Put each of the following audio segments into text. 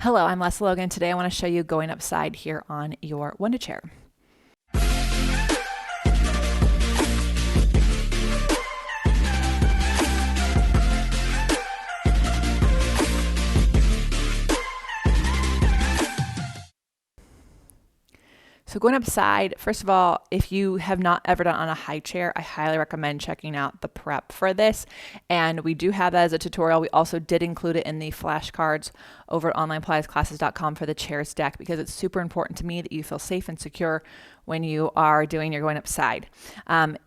Hello, I'm Lesley Logan. Today I want to show you going upside here on your Wunda chair. So going upside, first of all, if you have not ever done on a high chair, I highly recommend checking out the prep for this. And we do have that as a tutorial. We also did include it in the flashcards over at onlinepilatesclasses.com for the chairs deck, because it's super important to me that you feel safe and secure when you are doing your going upside.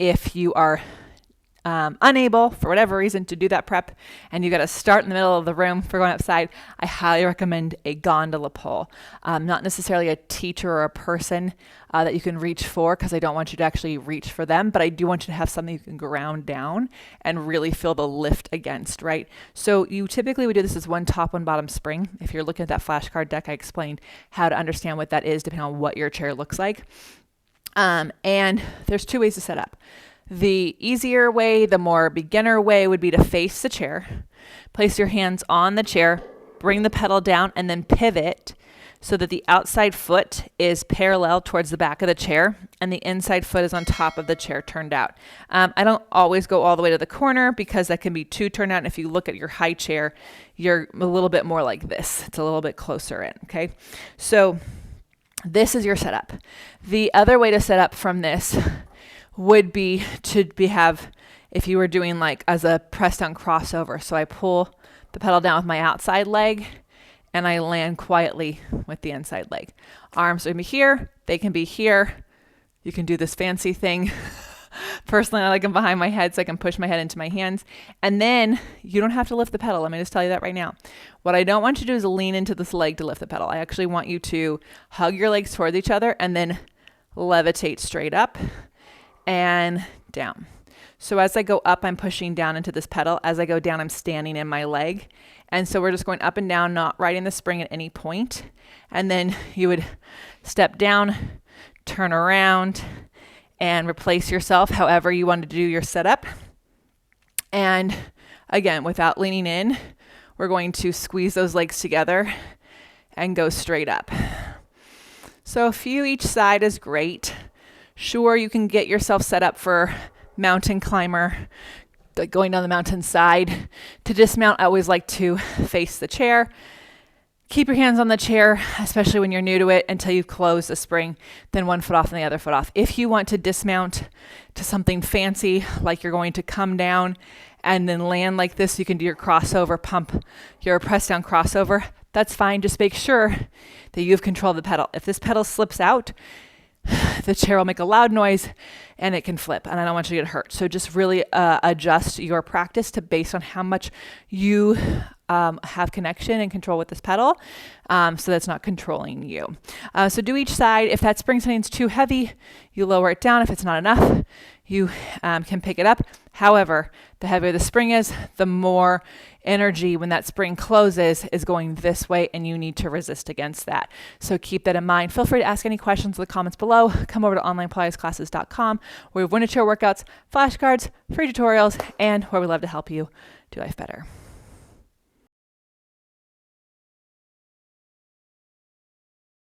If you are unable for whatever reason to do that prep and you got to start in the middle of the room for going upside, I highly recommend a gondola pole. Not necessarily a teacher or a person that you can reach for, because I don't want you to actually reach for them, but I do want you to have something you can ground down and really feel the lift against, right? So you typically would do this as one top, one bottom spring. If you're looking at that flashcard deck, I explained how to understand what that is depending on what your chair looks like. And there's two ways to set up. The easier way, the more beginner way, would be to face the chair, place your hands on the chair, bring the pedal down, and then pivot so that the outside foot is parallel towards the back of the chair and the inside foot is on top of the chair turned out. I don't always go all the way to the corner because that can be too turned out. And if you look at your high chair, you're a little bit more like this. It's a little bit closer in, okay? So this is your setup. The other way to set up from this would be to have, if you were doing like as a press down crossover. So I pull the pedal down with my outside leg and I land quietly with the inside leg. Arms are here, they can be here. You can do this fancy thing. Personally, I like them behind my head so I can push my head into my hands. And then you don't have to lift the pedal. Let me just tell you that right now. What I don't want you to do is lean into this leg to lift the pedal. I actually want you to hug your legs towards each other and then levitate straight up and down. So as I go up, I'm pushing down into this pedal. As I go down, I'm standing in my leg. And so we're just going up and down, not riding the spring at any point. And then you would step down, turn around, and replace yourself however you want to do your setup. And again, without leaning in, we're going to squeeze those legs together and go straight up. So a few each side is great. Sure, you can get yourself set up for mountain climber, like going down the mountainside. To dismount, I always like to face the chair. Keep your hands on the chair, especially when you're new to it, until you close the spring, then one foot off and the other foot off. If you want to dismount to something fancy, like you're going to come down and then land like this, you can do your crossover pump, your press down crossover. That's fine. Just make sure that you have control of the pedal. If this pedal slips out, the chair will make a loud noise and it can flip, and I don't want you to get hurt. So just really adjust your practice to based on how much you have connection and control with this pedal, so that's not controlling you. So do each side. If that spring setting is too heavy, you lower it down. If it's not enough, you can pick it up. However, the heavier the spring is, the more energy when that spring closes is going this way, and you need to resist against that. So keep that in mind. Feel free to ask any questions in the comments below. Come over to onlinepilatesclasses.com, where we have Wunda chair workouts, flashcards, free tutorials, and where we love to help you do life better.